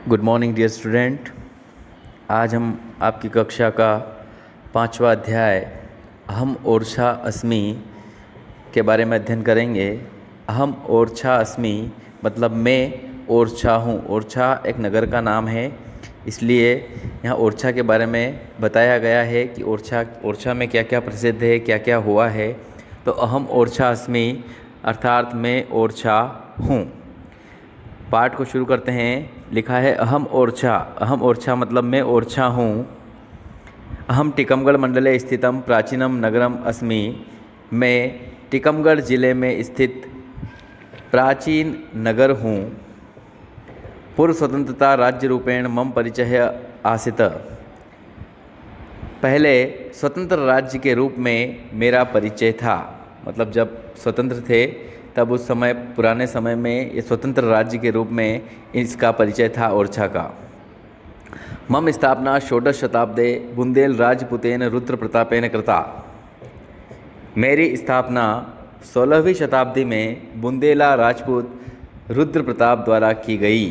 Good morning dear student. आज हम आपकी कक्षा का 5वां अध्याय अहम ओरछा अस्मि के बारे में अध्ययन करेंगे। अहम ओरछा अस्मि मतलब मैं ओरछा हूँ। ओरछा एक नगर का नाम है, इसलिए यहाँ ओरछा के बारे में बताया गया है कि ओरछा में क्या क्या प्रसिद्ध है, क्या क्या हुआ है। तो अहम ओरछा अस्मि अर्थात मैं ओरछा हूँ। पाठ को शुरू करते हैं। लिखा है अहम ओरछा। अहम ओरछा मतलब मैं ओरछा हूँ। अहम टीकमगढ़ मंडले स्थितम प्राचीनम नगरम अस्मि। मैं टीकमगढ़ जिले में स्थित प्राचीन नगर हूँ। पूर्व स्वतंत्रता राज्य रूपेण मम परिचय आसीत। पहले स्वतंत्र राज्य के रूप में मेरा परिचय था। मतलब जब स्वतंत्र थे तब उस समय पुराने समय में ये स्वतंत्र राज्य के रूप में इसका परिचय था ओरछा का। मम स्थापना षोडश शताब्दे बुंदेल राजपुतेन रुद्र प्रतापेन कृता। मेरी स्थापना 16वीं शताब्दी में बुंदेला राजपूत रुद्र प्रताप द्वारा की गई।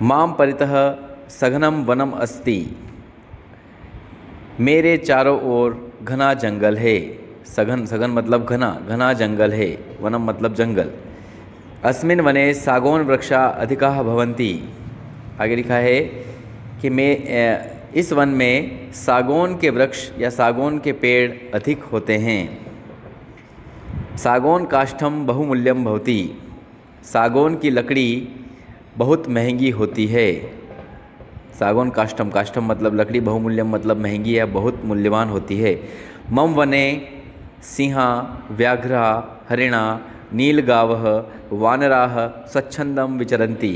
माम परितः सघनम वनम अस्ति। मेरे चारों ओर घना जंगल है। सघन सघन मतलब घना, घना जंगल है। वनम मतलब जंगल। अस्मिन् वने सागौन वृक्षा अधिकाः भवन्ति। आगे लिखा है कि इस वन में सागौन के वृक्ष या सागौन के पेड़ अधिक होते हैं। सागौन काष्ठम बहुमूल्यम भवति। सागौन की लकड़ी बहुत महंगी होती है। सागौन काष्ठम, काष्ठम मतलब लकड़ी, बहुमूल्यम मतलब महंगी या बहुत मूल्यवान होती है। मम वने सिंहा व्याघ्रा हरिणा नीलगावः वानराः स्वच्छंदम विचरन्ति।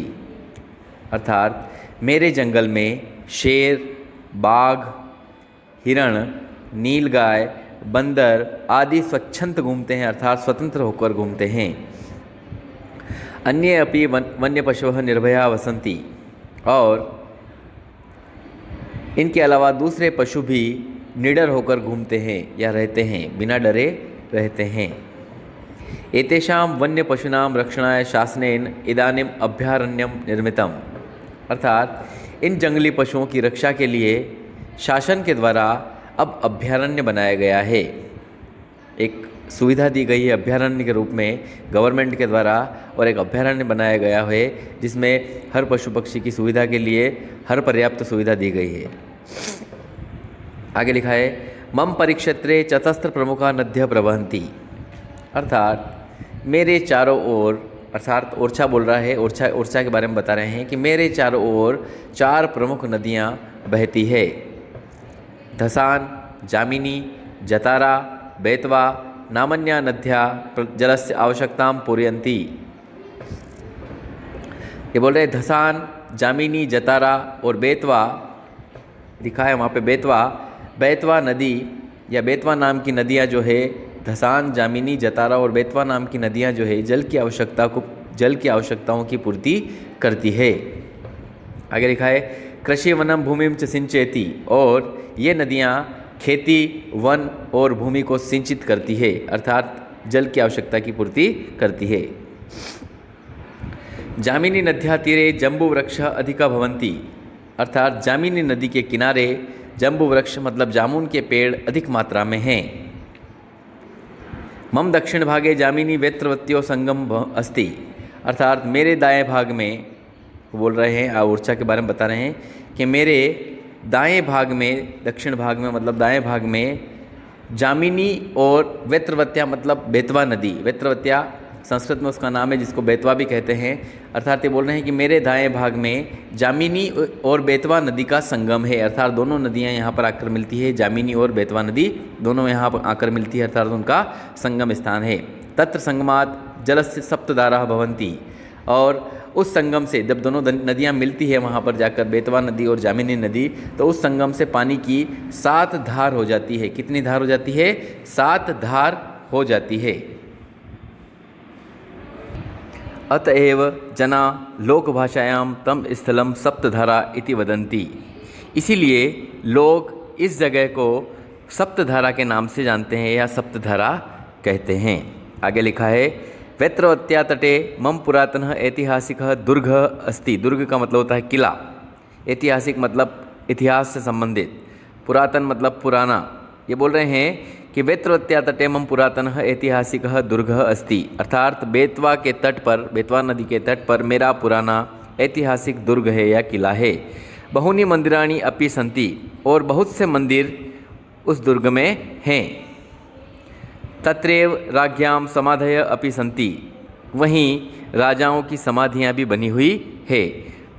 अर्थात मेरे जंगल में शेर, बाघ, हिरण, नीलगाय, बंदर आदि स्वच्छंद घूमते हैं, अर्थात स्वतंत्र होकर घूमते हैं। अन्ये अपि वन्य पशवः निर्भया वसन्ति। और इनके अलावा दूसरे पशु भी निडर होकर घूमते हैं या रहते हैं, बिना डरे रहते हैं। एतेषां वन्य पशूनां रक्षणाय शासनेन इदानीम अभयारण्यम निर्मितम। अर्थात इन जंगली पशुओं की रक्षा के लिए शासन के द्वारा अब अभयारण्य बनाया गया है। एक सुविधा दी गई है अभयारण्य के रूप में गवर्नमेंट के द्वारा, और एक अभयारण्य बनाया गया है जिसमें हर पशु पक्षी की सुविधा के लिए हर पर्याप्त सुविधा दी गई है। आगे लिखा है मम परिक्षेत्रे चतस्र प्रमुखा नद्य प्रवहन्ति। अर्थात मेरे चारों ओर, अर्थात ओरछा बोल रहा है, ओरछा के बारे में बता रहे हैं कि मेरे चारों ओर 4 प्रमुख नदियाँ बहती है। धसान, जामिनी, जतारा, बेतवा नामन्या नद्या जलस्य आवश्यकतां पूरयन्ति। ये बोल रहे धसान, जामिनी, जतारा और बेतवा, लिखा है वहाँ पे बेतवा नदी या बेतवा नाम की नदियाँ जो है, धसान, जामिनी, जतारा और बेतवा नाम की नदियाँ जो है जल की आवश्यकताओं की पूर्ति करती है। आगे लिखा है कृषि वनम भूमिम च सिंचयति। और ये नदियाँ खेती, वन और भूमि को सिंचित करती है, अर्थात जल की आवश्यकता की पूर्ति करती है। जामिनी नद्या तीरे जम्बू वृक्ष अधिका भवन्ति। अर्थात जामिनी नदी के किनारे जम्बू वृक्ष मतलब जामुन के पेड़ अधिक मात्रा में हैं। मम दक्षिण भागे जामिनी वेत्रवत्यो संगम अस्ति। अर्थात मेरे दाएं भाग में, बोल रहे हैं ओरछा के बारे में बता रहे हैं कि मेरे दाएं भाग में, दक्षिण भाग में मतलब दाएं भाग में जामिनी और वेत्रवत्या मतलब बेतवा नदी, वेत्रवत्या संस्कृत में उसका नाम है जिसको बेतवा भी कहते हैं। अर्थात ये बोल रहे हैं कि मेरे दाएं भाग में जामिनी और बेतवा नदी का संगम है, अर्थात दोनों नदियां यहाँ पर आकर मिलती है। जामिनी और बेतवा नदी दोनों यहाँ पर आकर मिलती है, अर्थात उनका संगम स्थान है। तत्र संगमात जलस्य सप्तधाराः भवन्ति। और उस संगम से जब दोनों नदियाँ मिलती है वहाँ पर जाकर, बेतवा नदी और जामिनी नदी, तो उस संगम से पानी की 7 धार हो जाती है। कितनी धार हो जाती है? 7 धार हो जाती है। अतएव जना लोकभाषायां तम स्थलम सप्तधारा इति वदन्ति। इसीलिए लोग इस जगह को सप्तधारा के नाम से जानते हैं या सप्तधारा कहते हैं। आगे लिखा है वैत्रवत्या तटे मम पुरातनः ऐतिहासिकः दुर्गः अस्ति। दुर्ग का मतलब होता है किला, ऐतिहासिक मतलब इतिहास से संबंधित, पुरातन मतलब पुराना। ये बोल रहे हैं कि वैत्रवत्या तटे मम पुरातनः ऐतिहासिकः दुर्गः अस्ति, अर्थात बेतवा के तट पर, बेतवा नदी के तट पर मेरा पुराना ऐतिहासिक दुर्ग है या किला है। बहुनी मंदिराणि अपि सन्ति, और बहुत से मंदिर उस दुर्ग में हैं। तत्रैव राज्ञां समाधयः अपि सन्ति, वहीं राजाओं की समाधियां भी बनी हुई है।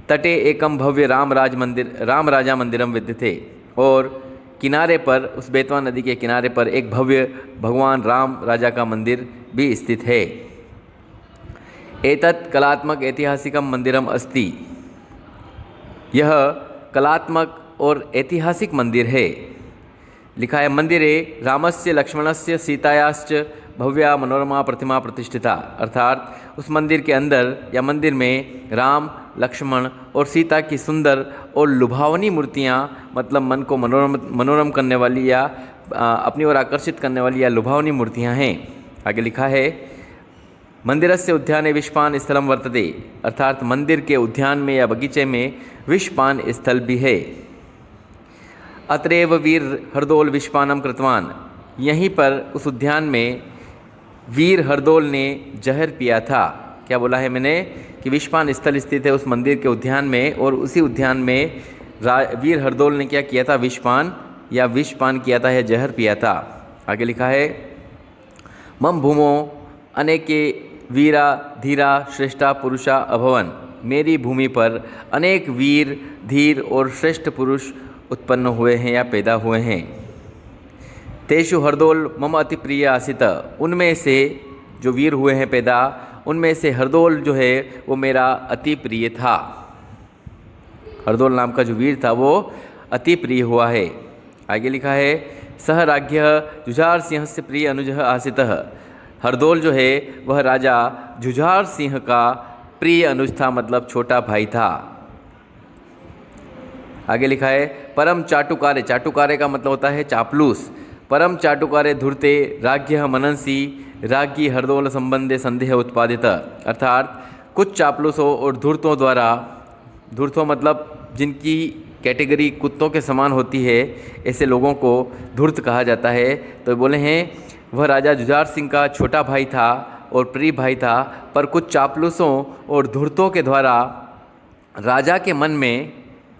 तटे एकम भव्य राम राजा मंदिरम विद्यते, और किनारे पर, उस बेतवा नदी के किनारे पर एक भव्य भगवान राम राजा का मंदिर भी स्थित है। एतत् कलात्मक ऐतिहासिकम मंदिरम अस्ति, यह कलात्मक और ऐतिहासिक मंदिर है। लिखा है मंदिरे रामस्य लक्ष्मणस्य सीतायाश्च भव्या मनोरमा प्रतिमा प्रतिष्ठिता, अर्थात उस मंदिर के अंदर या मंदिर में राम, लक्ष्मण और सीता की सुंदर और लुभावनी मूर्तियाँ, मतलब मन को मनोरम करने वाली या अपनी ओर आकर्षित करने वाली या लुभावनी मूर्तियाँ हैं। आगे लिखा है मंदिरस्य उद्याने विषपान स्थलम वर्तते, अर्थात मंदिर के उद्यान में या बगीचे में विषपान स्थल भी है। अत्रैव वीर हरदोल विषपानम कृतवान, यहीं पर उस उद्यान में वीर हरदोल ने जहर पिया था। क्या बोला है मैंने कि विषपान स्थल स्थित है उस मंदिर के उद्यान में, और उसी उद्यान में वीर हरदोल ने क्या किया था, विषपान या विषपान किया था या जहर पिया था। आगे लिखा है मम भूमो अनेके वीरा धीरा श्रेष्ठा पुरुषा अभवन, मेरी भूमि पर अनेक वीर धीर और श्रेष्ठ पुरुष उत्पन्न हुए हैं या पैदा हुए हैं। तेषु हरदोल मम अति प्रिय आसित, उनमें से जो वीर हुए हैं पैदा, उनमें से हरदोल जो है वो मेरा अति प्रिय था। हरदोल नाम का जो वीर था वो अति प्रिय हुआ है। आगे लिखा है सह राज्ञः जुझार सिंह से प्रिय अनुजः आसितः, हरदोल जो है वह राजा जुझार सिंह का प्रिय अनुज था, मतलब छोटा भाई था। आगे लिखा है परम चाटुकारे, चाटुकारे का मतलब होता है चापलूस। परम चाटुकारे धूर्ते राज्ञः मनंसी राज्ञी हरदोल संबंधे संदेह उत्पादित, अर्थात कुछ चापलूसों और धूर्तों द्वारा, धूर्तों मतलब जिनकी कैटेगरी कुत्तों के समान होती है, ऐसे लोगों को धूर्त कहा जाता है। तो बोले हैं वह राजा जुझार सिंह का छोटा भाई था और प्रिय भाई था, पर कुछ चापलूसों और धूर्तों के द्वारा राजा के मन में,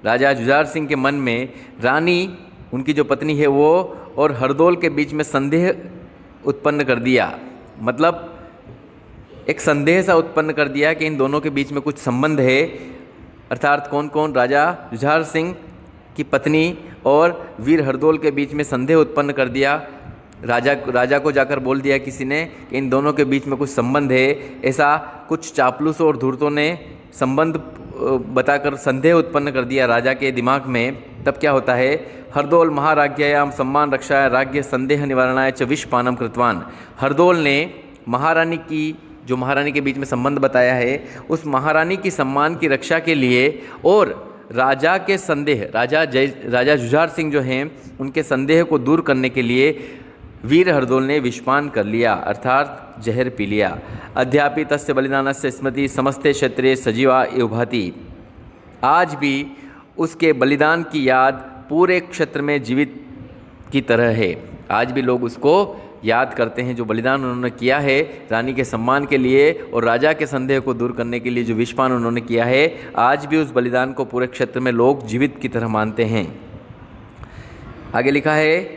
राजा जुझार सिंह के मन में रानी, उनकी जो पत्नी है वो, और हरदोल के बीच में संदेह उत्पन्न कर दिया। मतलब एक संदेह सा उत्पन्न कर दिया कि इन दोनों के बीच में कुछ संबंध है। अर्थात कौन कौन, राजा जुझार सिंह की पत्नी और वीर हरदोल के बीच में संदेह उत्पन्न कर दिया। राजा को जाकर बोल दिया किसी ने कि इन दोनों के बीच में कुछ संबंध है। ऐसा कुछ चापलूसों और धूर्तों ने संबंध बताकर संदेह उत्पन्न कर दिया राजा के दिमाग में। तब क्या होता है, हरदोल महाराज्ञायाम सम्मान रक्षाय राज्य संदेह निवारणाय च विषपानम कृतवान, हरदोल ने महारानी की, जो महारानी के बीच में संबंध बताया है, उस महारानी की सम्मान की रक्षा के लिए और राजा के संदेह, राजा जुझार सिंह जो हैं उनके संदेह को दूर करने के लिए वीर हरदोल ने विषपान कर लिया, अर्थात जहर पी लिया। अद्यापि तस्य बलिदानस्य स्मृति समस्ते क्षेत्रे सजीवा इव भाति, आज भी उसके बलिदान की याद पूरे क्षेत्र में जीवित की तरह है। आज भी लोग उसको याद करते हैं, जो बलिदान उन्होंने किया है रानी के सम्मान के लिए और राजा के संदेह को दूर करने के लिए जो विषपान उन्होंने किया है, आज भी उस बलिदान को पूरे क्षेत्र में लोग जीवित की तरह मानते हैं। आगे लिखा है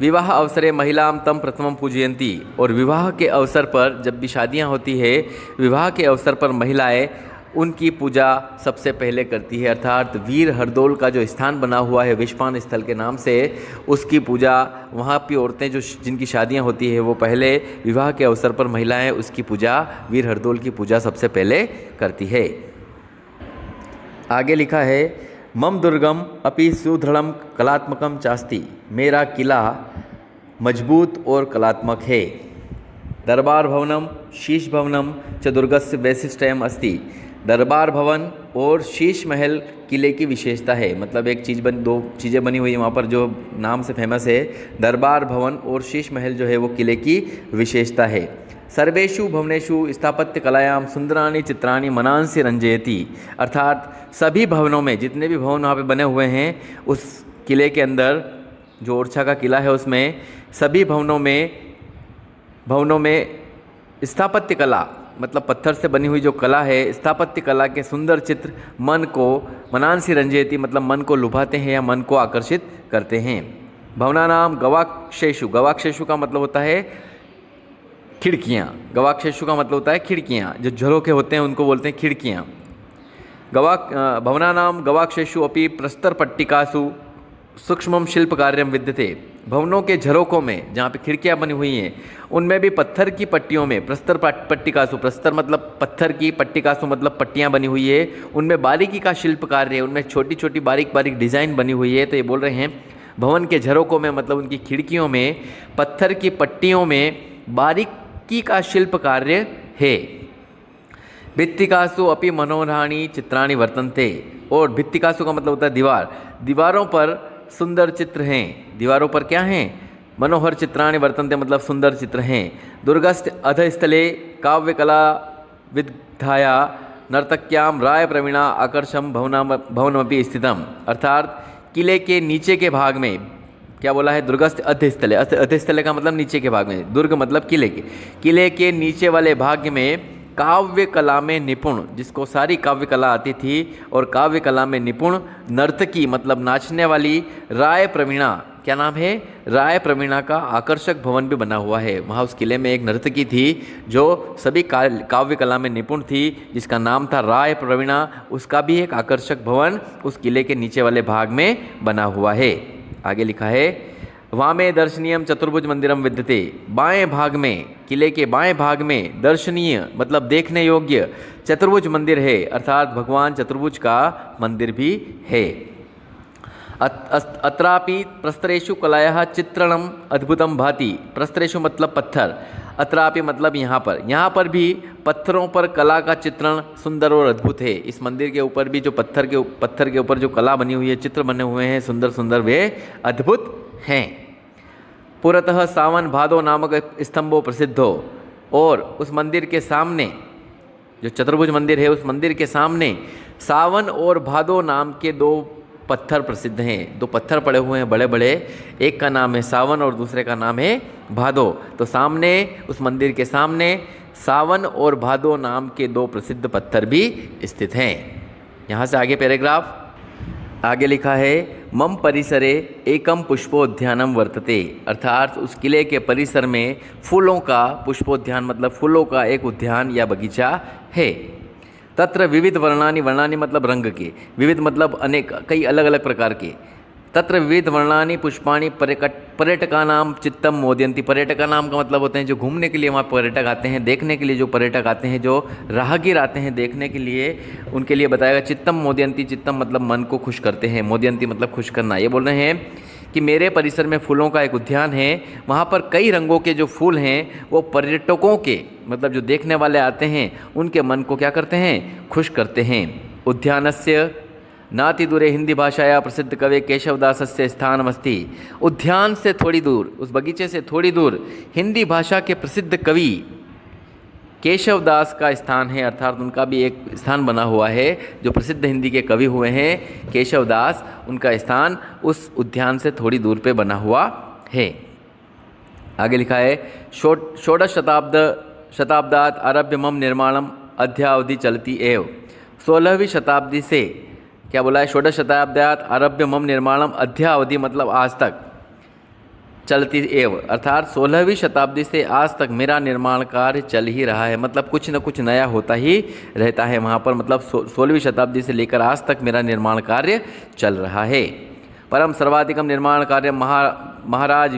विवाह अवसरे महिलाम तम प्रथमम पूजयंती, और विवाह के अवसर पर, जब भी शादियां होती है, विवाह के अवसर पर महिलाएं उनकी पूजा सबसे पहले करती है। अर्थात वीर हरदोल का जो स्थान बना हुआ है विषपान स्थल के नाम से, उसकी पूजा, वहाँ की औरतें जो जिनकी शादियां होती है वो पहले विवाह के अवसर पर महिलाएं उसकी पूजा, वीर हरदोल की पूजा सबसे पहले करती है। आगे लिखा है मम दुर्गम अपि सुदृढ़म कलात्मकम चास्ति, मेरा किला मजबूत और कलात्मक है। दरबार भवनम शीश भवनम च दुर्गस्य वैशिष्ट्यम अस्ति, दरबार भवन और शीश महल किले की विशेषता है। मतलब एक चीज़ दो चीज़ें बनी हुई है वहाँ पर जो नाम से फेमस है, दरबार भवन और शीश महल जो है वो किले की विशेषता है। सर्वेषु भवनेषु स्थापत्य कलायाम सुंदराणी चित्राणी मनांसि रंजयति, अर्थात सभी भवनों में, जितने भी भवन वहाँ पे बने हुए हैं उस किले के अंदर, जो ओरछा का किला है उसमें सभी भवनों में स्थापत्य कला मतलब पत्थर से बनी हुई जो कला है, स्थापत्य कला के सुंदर चित्र मन को मनांसि रंजयति मतलब मन को लुभाते हैं या मन को आकर्षित करते हैं। भवनानाम गवाक्षेषु, गवाक्षेषु का मतलब होता है खिड़कियाँ, गवाक्षेषु का मतलब होता है खिड़कियाँ, जो झरोखे होते हैं उनको बोलते हैं खिड़कियाँ। भवनानाम गवाक्षेषु अपि प्रस्तर पट्टिकासु सूक्ष्मम शिल्प कार्यम विद्यते, भवनों के झरोकों में जहाँ पे खिड़कियाँ बनी हुई हैं उनमें भी पत्थर की पट्टियों में, प्रस्तर पट्टिकासु, प्रस्तर मतलब पत्थर की, पट्टिकासु मतलब पट्टियाँ बनी हुई है, उनमें बारीकी का शिल्प कार्य है, उनमें छोटी छोटी बारीक बारीक डिज़ाइन बनी हुई है। तो ये बोल रहे हैं भवन के झरोकों में मतलब उनकी खिड़कियों में पत्थर की पट्टियों में बारीकी का शिल्प कार्य है। भित्तिकासु अपि मनोहारी चित्राणि वर्तन्ते, और भित्तिकासु का मतलब होता है दीवार, दीवारों पर सुंदर चित्र हैं, दीवारों पर क्या हैं, मनोहर चित्राणि वर्तन्ते मतलब सुंदर चित्र हैं। दुर्गस्थ अधस्थले काव्य कला विद्धाया नर्तक्याम राय प्रवीणा आकर्षम भवनमपि स्थितम, अर्थात किले के नीचे के भाग में, क्या बोला है, दुर्गस्थ अधस्थले, अधस्थले का मतलब नीचे के भाग में, दुर्ग मतलब किले के नीचे वाले भाग में काव्य कला में निपुण, जिसको सारी काव्य कला आती थी और काव्य कला में निपुण नर्तकी मतलब नाचने वाली राय प्रवीणा, क्या नाम है, राय प्रवीणा का आकर्षक भवन भी बना हुआ है। वहाँ उस किले में एक नर्तकी थी जो सभी काव्य कला में निपुण थी, जिसका नाम था राय प्रवीणा, उसका भी एक आकर्षक भवन उस किले के नीचे वाले भाग में बना हुआ है। आगे लिखा है वामे दर्शनीयम चतुर्भुज मंदिरम विद्यते, बाएं भाग में, किले के बाएं भाग में दर्शनीय मतलब देखने योग्य चतुर्भुज मंदिर है, अर्थात भगवान चतुर्भुज का मंदिर भी है। अत्रापि प्रस्तरेषु कलायाः चित्रणम अद्भुतम भाति, प्रस्तरेषु मतलब पत्थर, अत्रापि मतलब यहाँ पर भी पत्थरों पर कला का चित्रण सुंदर और अद्भुत है। इस मंदिर के ऊपर भी जो पत्थर के ऊपर जो कला बनी हुई है, चित्र बने हुए हैं सुंदर सुंदर, वे अद्भुत हैं। पुरतः सावन भादो नामक स्तंभो प्रसिद्धो, और उस मंदिर के सामने, जो चतुर्भुज मंदिर है उस मंदिर के सामने सावन और भादो नाम के दो पत्थर प्रसिद्ध हैं। दो पत्थर पड़े हुए हैं बड़े बड़े, एक का नाम है सावन और दूसरे का नाम है भादो। तो सामने, उस मंदिर के सामने सावन और भादो नाम के दो प्रसिद्ध पत्थर भी स्थित हैं। यहाँ से आगे पैराग्राफ आगे लिखा है मम परिसरे एकम पुष्पोद्यानम वर्तते, अर्थात उस किले के परिसर में फूलों का पुष्पोद्यान मतलब फूलों का एक उद्यान या बगीचा है। तत्र विविध वर्णानि, वर्णानि मतलब रंग के, विविध मतलब अनेक, कई अलग अलग प्रकार के, तत्र विविध वर्णानि पुष्पाणि पर्यटकानाम चित्तम मोदयन्ति, पर्यटकानाम का मतलब होते हैं जो घूमने के लिए वहाँ पर्यटक आते हैं, देखने के लिए जो पर्यटक आते हैं, जो राहगीर आते हैं देखने के लिए, उनके लिए बताएगा चित्तम मोदयन्ति, चित्तम मतलब मन को खुश करते हैं, मोदयन्ति मतलब खुश करना। ये बोल रहे हैं कि मेरे परिसर में फूलों का एक उद्यान है, वहाँ पर कई रंगों के जो फूल हैं वो पर्यटकों के मतलब जो देखने वाले आते हैं उनके मन को क्या करते हैं, खुश करते हैं। उद्यानस्य नाति दूरे हिंदी भाषाया प्रसिद्ध कवि केशवदासस्य स्थानमस्ति, उद्यान से थोड़ी दूर, उस बगीचे से थोड़ी दूर हिंदी भाषा के प्रसिद्ध कवि केशवदास का स्थान है, अर्थात उनका भी एक स्थान बना हुआ है। जो प्रसिद्ध हिंदी के कवि हुए हैं केशवदास, उनका स्थान उस उद्यान से थोड़ी दूर पे बना हुआ है। आगे लिखा है षोडश शताब्दात आरभ्य मम निर्माणम अध्यावधि चलती एव, 16वीं शताब्दी से, क्या बोला है, षोडश शताब्दात आरभ्य मम निर्माणम अध्यावधि मतलब आज तक, चलती एव अर्थात 16वीं शताब्दी से आज तक मेरा निर्माण कार्य चल ही रहा है, मतलब कुछ न कुछ नया होता ही रहता है वहाँ पर, मतलब 16वीं शताब्दी से लेकर आज तक मेरा निर्माण कार्य चल रहा है। परम सर्वाधिकम निर्माण कार्य महाराज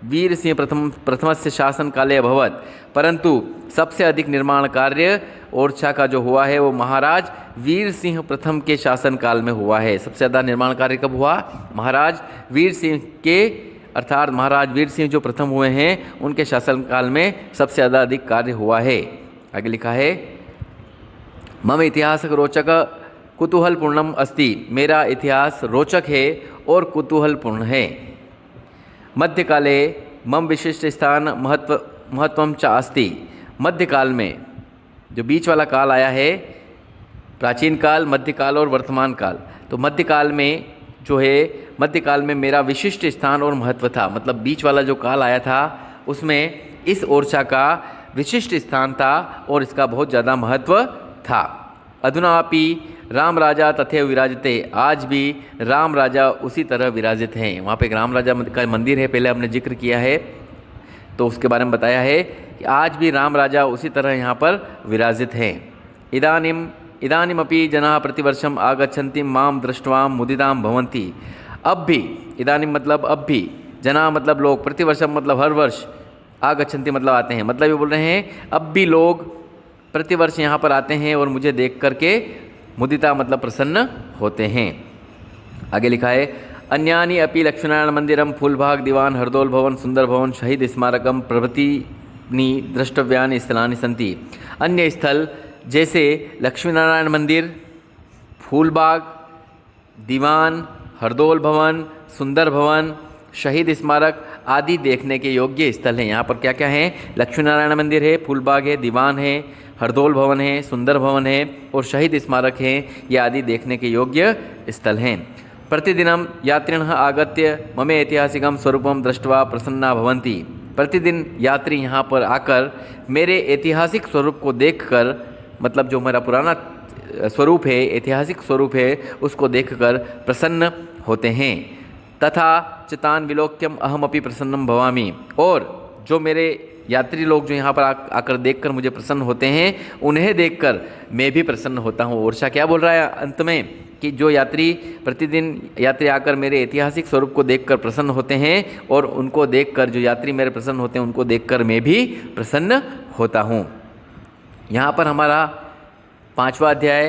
वीर सिंह प्रथमस्य शासन काले अभवत, परंतु सबसे अधिक निर्माण कार्य ओरछा का जो हुआ है वो महाराज वीर सिंह प्रथम के शासन काल में हुआ है। सबसे ज़्यादा निर्माण कार्य कब हुआ, महाराज वीर सिंह के, अर्थात महाराज वीर सिंह जो प्रथम हुए हैं उनके शासनकाल में सबसे ज़्यादा अधिक कार्य हुआ है। आगे लिखा है मम इतिहास रोचक कुतूहलपूर्णम अस्ति, मेरा इतिहास रोचक है और कुतूहलपूर्ण है। मध्यकाले मम विशिष्ट स्थान महत्वम च अस्ति, मध्यकाल में जो बीच वाला काल आया है, प्राचीन काल, मध्यकाल और वर्तमान काल, तो मध्यकाल में जो है, मध्यकाल में मेरा विशिष्ट स्थान और महत्व था। मतलब बीच वाला जो काल आया था उसमें इस ओरछा का विशिष्ट स्थान था और इसका बहुत ज़्यादा महत्व था। अधुनापि राम राजा तथैव विराजते, आज भी राम राजा उसी तरह विराजित हैं। वहाँ पे एक राम राजा का मंदिर है, पहले हमने जिक्र किया है, तो उसके बारे में बताया है कि आज भी राम राजा उसी तरह यहाँ पर विराजित हैं। इदानीमपि जनाः प्रतिवर्षम आगच्छन्ति माम दृष्ट्वा मुदितां भवन्ति। अब भी, इदानीम मतलब अब भी, जना मतलब लोग, प्रतिवर्षम मतलब हर वर्ष, आगच्छन्ति मतलब आते हैं, मतलब ये बोल रहे हैं अब भी लोग प्रतिवर्ष यहाँ पर आते हैं और मुझे देख करके मुदिता मतलब प्रसन्न होते हैं। आगे लिखा है अन्यानि अपि लक्ष्मीनारायण मंदिरम, फूलबाग, दीवान, हरदोल भवन, सुंदर भवन, शहीद स्मारकम प्रभृतीनि द्रष्टव्यानि स्थलानि सन्ति। अन्य स्थल जैसे लक्ष्मीनारायण मंदिर, फूलबाग, दीवान, हरदोल भवन, सुंदर भवन, शहीद स्मारक आदि देखने के योग्य स्थल हैं। यहाँ पर क्या क्या हैं? लक्ष्मीनारायण मंदिर है, फूलबाग है, दीवान है, हरदोल भवन है, सुंदर भवन है और शहीद स्मारक हैं। ये आदि देखने के योग्य स्थल हैं। प्रतिदिनं यात्रिणः आगत्य मम ऐतिहासिकं स्वरूपं दृष्ट्वा प्रसन्ना भवन्ति। प्रतिदिन यात्री यहाँ पर आकर मेरे ऐतिहासिक स्वरूप को देखकर, मतलब जो मेरा पुराना स्वरूप है, ऐतिहासिक स्वरूप है, उसको देखकर प्रसन्न होते हैं। तथा चितान विलोक्यम अहमपि प्रसन्नम भवामि, और जो मेरे यात्री लोग जो यहाँ पर आकर देखकर मुझे प्रसन्न होते हैं, उन्हें देखकर मैं भी प्रसन्न होता हूँ। ओरछा क्या बोल रहा है अंत में कि जो यात्री प्रतिदिन यात्री आकर मेरे ऐतिहासिक स्वरूप को देखकर प्रसन्न होते हैं, और उनको देखकर, जो यात्री मेरे प्रसन्न होते हैं उनको देखकर मैं भी प्रसन्न होता हूँ। यहाँ पर हमारा 5वां अध्याय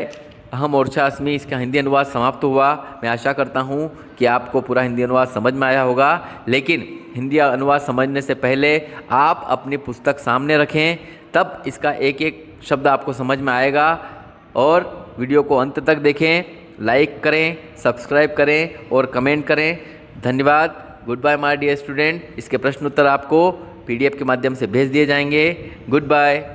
अहम ओरछा अस्मि, इसका हिंदी अनुवाद समाप्त हुआ। मैं आशा करता हूँ कि आपको पूरा हिंदी अनुवाद समझ में आया होगा, लेकिन हिंदी अनुवाद समझने से पहले आप अपनी पुस्तक सामने रखें, तब इसका एक एक शब्द आपको समझ में आएगा। और वीडियो को अंत तक देखें, लाइक करें, सब्सक्राइब करें और कमेंट करें। धन्यवाद। Good bye my dear student. इसके प्रश्न उत्तर आपको PDF के माध्यम से भेज दिए जाएंगे। Good bye.